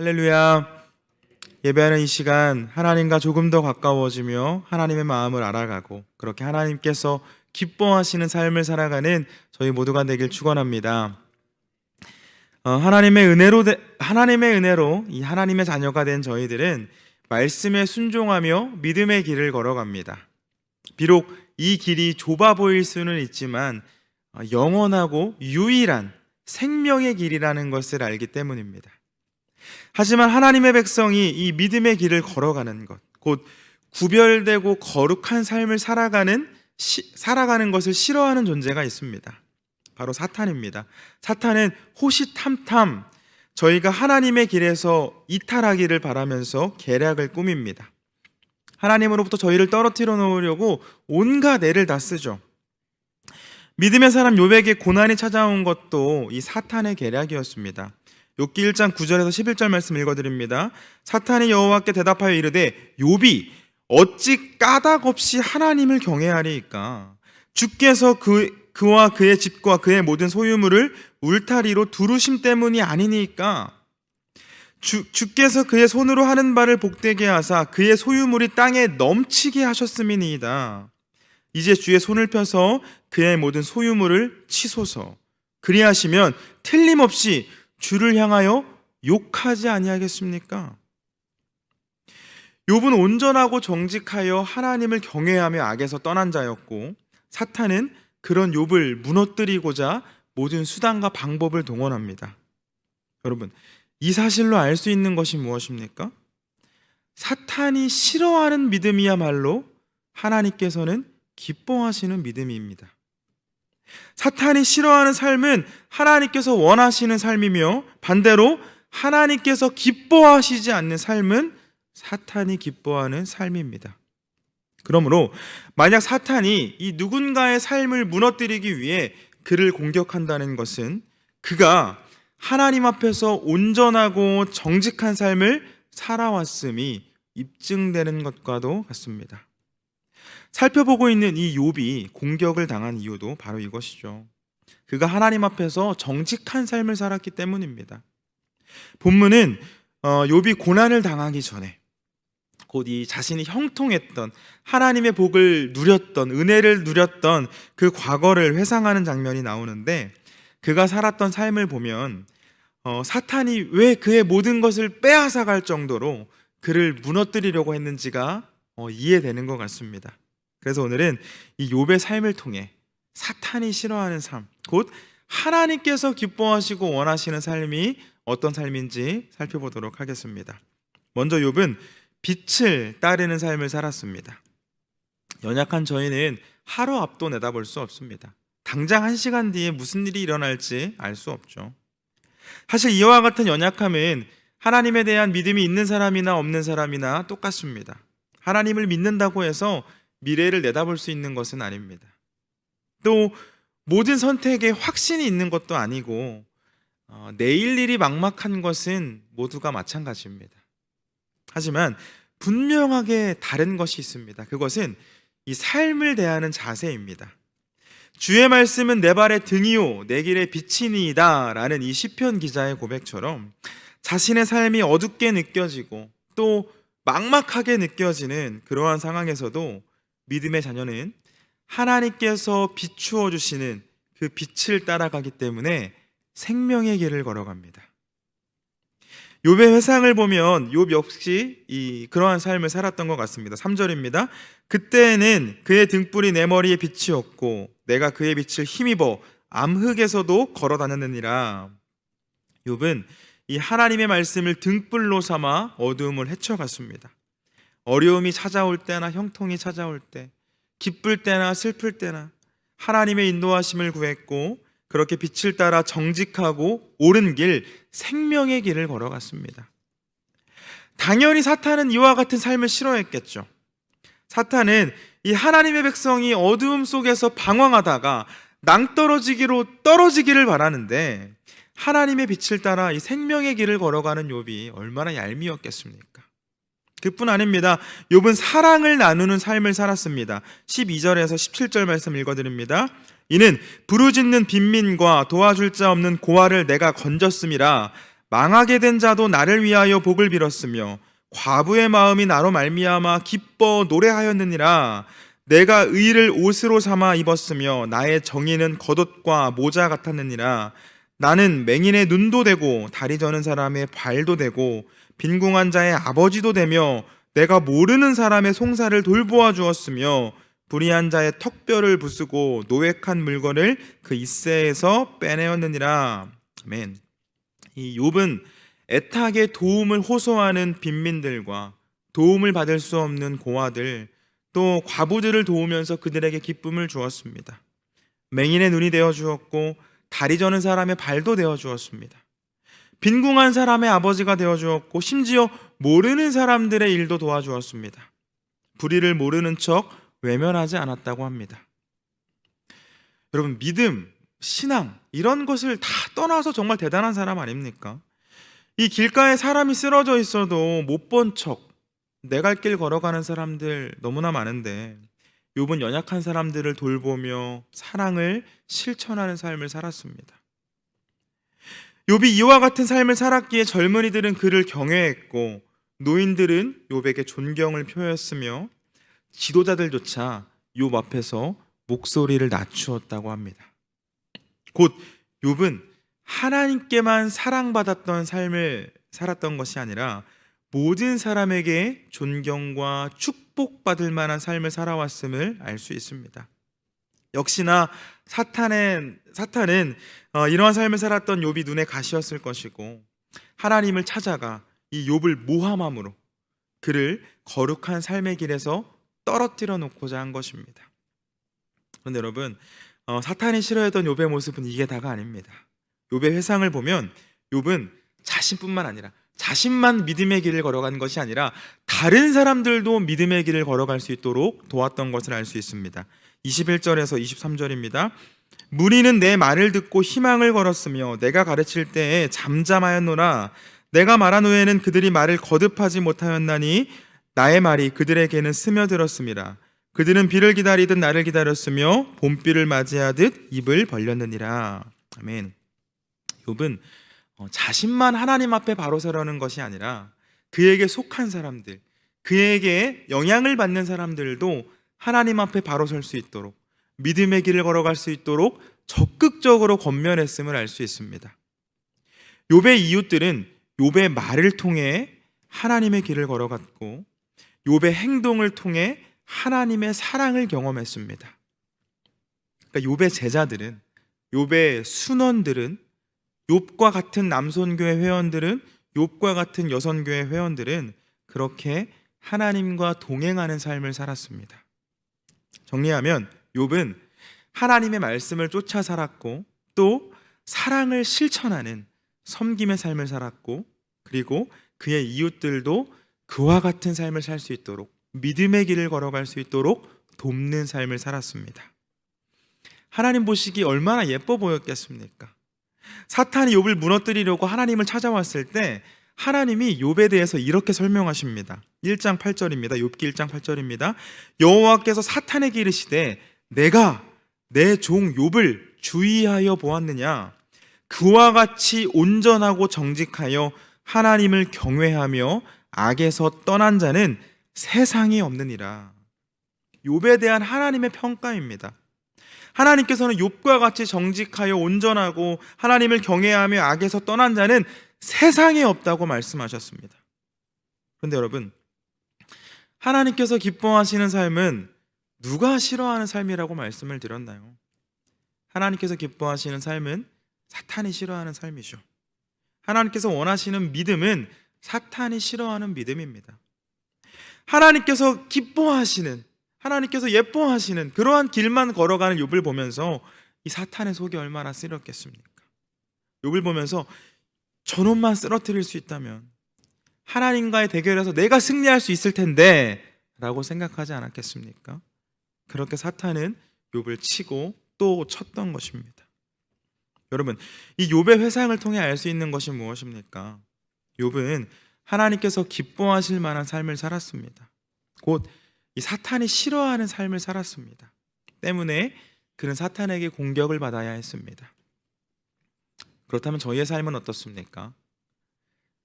할렐루야. 예배하는 이 시간 하나님과 조금 더 가까워지며 하나님의 마음을 알아가고 그렇게 하나님께서 기뻐하시는 삶을 살아가는 저희 모두가 되길 축원합니다. 하나님의 은혜로 이 하나님의 자녀가 된 저희들은 말씀에 순종하며 믿음의 길을 걸어갑니다. 비록 이 길이 좁아 보일 수는 있지만 영원하고 유일한 생명의 길이라는 것을 알기 때문입니다. 하지만 하나님의 백성이 이 믿음의 길을 걸어가는 것, 곧 구별되고 거룩한 삶을 살아가는 것을 싫어하는 존재가 있습니다. 바로 사탄입니다. 사탄은 호시탐탐 저희가 하나님의 길에서 이탈하기를 바라면서 계략을 꾸밉니다. 하나님으로부터 저희를 떨어뜨려 놓으려고 온갖 애를 다 쓰죠. 믿음의 사람 욥에게 고난이 찾아온 것도 이 사탄의 계략이었습니다. 욥기 1장 9절에서 11절 말씀 읽어드립니다. 사탄이 여호와께 대답하여 이르되 욥이 어찌 까닭 없이 하나님을 경외하리이까? 주께서 그와 그의 집과 그의 모든 소유물을 울타리로 두르심 때문이 아니니까? 주께서 그의 손으로 하는 바를 복되게 하사 그의 소유물이 땅에 넘치게 하셨음이니이다. 이제 주의 손을 펴서 그의 모든 소유물을 치소서. 그리하시면 틀림없이 주를 향하여 욕하지 아니하겠습니까? 욥은 온전하고 정직하여 하나님을 경외하며 악에서 떠난 자였고 사탄은 그런 욥을 무너뜨리고자 모든 수단과 방법을 동원합니다. 여러분, 이 사실로 알 수 있는 것이 무엇입니까? 사탄이 싫어하는 믿음이야말로 하나님께서는 기뻐하시는 믿음입니다. 사탄이 싫어하는 삶은 하나님께서 원하시는 삶이며 반대로 하나님께서 기뻐하시지 않는 삶은 사탄이 기뻐하는 삶입니다. 그러므로 만약 사탄이 이 누군가의 삶을 무너뜨리기 위해 그를 공격한다는 것은 그가 하나님 앞에서 온전하고 정직한 삶을 살아왔음이 입증되는 것과도 같습니다. 살펴보고 있는 이 욥이 공격을 당한 이유도 바로 이것이죠. 그가 하나님 앞에서 정직한 삶을 살았기 때문입니다. 본문은 욥이 고난을 당하기 전에 곧 이 자신이 형통했던 하나님의 복을 누렸던 은혜를 누렸던 그 과거를 회상하는 장면이 나오는데 그가 살았던 삶을 보면 사탄이 왜 그의 모든 것을 빼앗아갈 정도로 그를 무너뜨리려고 했는지가 이해되는 것 같습니다. 그래서 오늘은 이 욥의 삶을 통해 사탄이 싫어하는 삶, 곧 하나님께서 기뻐하시고 원하시는 삶이 어떤 삶인지 살펴보도록 하겠습니다. 먼저 욥은 빛을 따르는 삶을 살았습니다. 연약한 저희는 하루 앞도 내다볼 수 없습니다. 당장 1시간 뒤에 무슨 일이 일어날지 알 수 없죠. 사실 이와 같은 연약함은 하나님에 대한 믿음이 있는 사람이나 없는 사람이나 똑같습니다. 하나님을 믿는다고 해서 미래를 내다볼 수 있는 것은 아닙니다. 또 모든 선택에 확신이 있는 것도 아니고 내일 일이 막막한 것은 모두가 마찬가지입니다. 하지만 분명하게 다른 것이 있습니다. 그것은 이 삶을 대하는 자세입니다. 주의 말씀은 내 발의 등이요 내 길의 빛이니이다 라는 이 시편 기자의 고백처럼 자신의 삶이 어둡게 느껴지고 또 막막하게 느껴지는 그러한 상황에서도 믿음의 자녀는 하나님께서 비추어 주시는 그 빛을 따라가기 때문에 생명의 길을 걸어갑니다. 욥의 회상을 보면 욥 역시 그러한 삶을 살았던 것 같습니다. 3절입니다. 그때에는 그의 등불이 내 머리에 빛이었고 내가 그의 빛을 힘입어 암흑에서도 걸어 다녔느니라. 욥은 이 하나님의 말씀을 등불로 삼아 어두움을 헤쳐갔습니다. 어려움이 찾아올 때나 형통이 찾아올 때, 기쁠 때나 슬플 때나 하나님의 인도하심을 구했고 그렇게 빛을 따라 정직하고 옳은 길, 생명의 길을 걸어갔습니다. 당연히 사탄은 이와 같은 삶을 싫어했겠죠. 사탄은 이 하나님의 백성이 어두움 속에서 방황하다가 떨어지기를 바라는데 하나님의 빛을 따라 이 생명의 길을 걸어가는 욥이 얼마나 얄미웠겠습니까? 그뿐 아닙니다. 욥은 사랑을 나누는 삶을 살았습니다. 12절에서 17절 말씀 읽어드립니다. 이는 부르짖는 빈민과 도와줄 자 없는 고아를 내가 건졌음이라. 망하게 된 자도 나를 위하여 복을 빌었으며 과부의 마음이 나로 말미암아 기뻐 노래하였느니라. 내가 의를 옷으로 삼아 입었으며 나의 정의는 겉옷과 모자 같았느니라. 나는 맹인의 눈도 되고 다리 저는 사람의 발도 되고 빈궁한 자의 아버지도 되며 내가 모르는 사람의 송사를 돌보아 주었으며 불의한 자의 턱뼈를 부수고 노획한 물건을 그 잇새에서 빼내었느니라. 아멘. 이 욥은 애타게 도움을 호소하는 빈민들과 도움을 받을 수 없는 고아들, 또 과부들을 도우면서 그들에게 기쁨을 주었습니다. 맹인의 눈이 되어 주었고 다리 저는 사람의 발도 되어 주었습니다. 빈궁한 사람의 아버지가 되어 주었고 심지어 모르는 사람들의 일도 도와주었습니다. 불의를 모르는 척 외면하지 않았다고 합니다. 여러분, 믿음, 신앙 이런 것을 다 떠나서 정말 대단한 사람 아닙니까? 이 길가에 사람이 쓰러져 있어도 못 본 척 내 갈 길 걸어가는 사람들 너무나 많은데 욥은 연약한 사람들을 돌보며 사랑을 실천하는 삶을 살았습니다. 욥이 이와 같은 삶을 살았기에 젊은이들은 그를 경외했고 노인들은 욥에게 존경을 표했으며 지도자들조차 욥 앞에서 목소리를 낮추었다고 합니다. 곧 욥은 하나님께만 사랑받았던 삶을 살았던 것이 아니라 모든 사람에게 존경과 축복받을 만한 삶을 살아왔음을 알 수 있습니다. 역시나 사탄은 이러한 삶을 살았던 욥이 눈에 가시였을 것이고 하나님을 찾아가 이 욥을 모함함으로 그를 거룩한 삶의 길에서 떨어뜨려 놓고자 한 것입니다. 그런데 여러분, 사탄이 싫어했던 욥의 모습은 이게 다가 아닙니다. 욥의 회상을 보면 욥은 자신뿐만 아니라 자신만 믿음의 길을 걸어간 것이 아니라 다른 사람들도 믿음의 길을 걸어갈 수 있도록 도왔던 것을 알 수 있습니다. 21절에서 23절입니다. 무리는 내 말을 듣고 희망을 걸었으며 내가 가르칠 때에 잠잠하였노라. 내가 말한 후에는 그들이 말을 거듭하지 못하였나니 나의 말이 그들에게는 스며들었음이라. 그들은 비를 기다리듯 나를 기다렸으며 봄비를 맞이하듯 입을 벌렸느니라. 아멘. 욥은 자신만 하나님 앞에 바로 서려는 것이 아니라 그에게 속한 사람들, 그에게 영향을 받는 사람들도 하나님 앞에 바로 설 수 있도록 믿음의 길을 걸어갈 수 있도록 적극적으로 권면했음을 알 수 있습니다. 욥의 이웃들은 욥의 말을 통해 하나님의 길을 걸어갔고 욥의 행동을 통해 하나님의 사랑을 경험했습니다. 그러니까 욥의 제자들은, 욥의 순원들은, 욥과 같은 남선교회 회원들은, 욥과 같은 여선교회 회원들은 그렇게 하나님과 동행하는 삶을 살았습니다. 정리하면 욥은 하나님의 말씀을 쫓아 살았고 또 사랑을 실천하는 섬김의 삶을 살았고 그리고 그의 이웃들도 그와 같은 삶을 살 수 있도록 믿음의 길을 걸어갈 수 있도록 돕는 삶을 살았습니다. 하나님 보시기 얼마나 예뻐 보였겠습니까? 사탄이 욥을 무너뜨리려고 하나님을 찾아왔을 때 하나님이 욥에 대해서 이렇게 설명하십니다. 1장 8절입니다. 욥기 1장 8절입니다. 여호와께서 사탄에게 이르시되 내가 내 종 욥을 주의하여 보았느냐? 그와 같이 온전하고 정직하여 하나님을 경외하며 악에서 떠난 자는 세상에 없느니라. 욥에 대한 하나님의 평가입니다. 하나님께서는 욥과 같이 정직하여 온전하고 하나님을 경외하며 악에서 떠난 자는 세상에 없다고 말씀하셨습니다. 그런데 여러분, 하나님께서 기뻐하시는 삶은 누가 싫어하는 삶이라고 말씀을 드렸나요? 하나님께서 기뻐하시는 삶은 사탄이 싫어하는 삶이죠. 하나님께서 원하시는 믿음은 사탄이 싫어하는 믿음입니다. 하나님께서 기뻐하시는, 하나님께서 예뻐하시는 그러한 길만 걸어가는 욥을 보면서 이 사탄의 속이 얼마나 쓰렸겠습니까? 욥을 보면서 저놈만 쓰러뜨릴 수 있다면 하나님과의 대결에서 내가 승리할 수 있을 텐데 라고 생각하지 않았겠습니까? 그렇게 사탄은 욥을 치고 또 쳤던 것입니다. 여러분, 이 욥의 회상을 통해 알 수 있는 것이 무엇입니까? 욥은 하나님께서 기뻐하실 만한 삶을 살았습니다. 곧 이 사탄이 싫어하는 삶을 살았습니다. 때문에 그는 사탄에게 공격을 받아야 했습니다. 그렇다면 저희의 삶은 어떻습니까?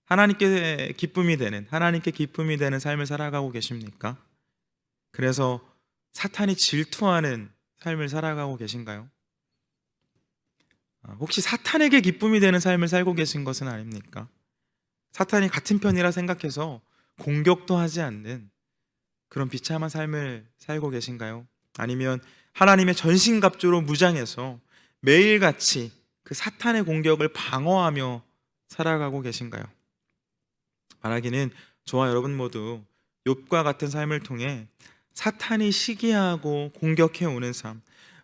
하나님께 기쁨이 되는 삶을 살아가고 계십니까? 그래서 사탄이 질투하는 삶을 살아가고 계신가요? 혹시 사탄에게 기쁨이 되는 삶을 살고 계신 것은 아닙니까? 사탄이 같은 편이라 생각해서 공격도 하지 않는 그런 비참한 삶을 살고 계신가요? 아니면 하나님의 전신갑주로 무장해서 매일같이 그 사탄의 공격을 방어하며 살아가고 계신가요? 바라기는 저와 여러분 모두 욥과 같은 삶을 통해 사탄이 시기하고 공격해 오는 삶,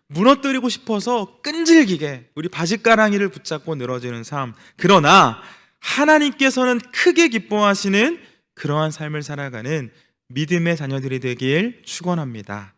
무너뜨리고 싶어서 끈질기게 우리 바짓가랑이를 붙잡고 늘어지는 삶, 그러나 하나님께서는 크게 기뻐하시는 그러한 삶을 살아가는 믿음의 자녀들이 되길 축원합니다.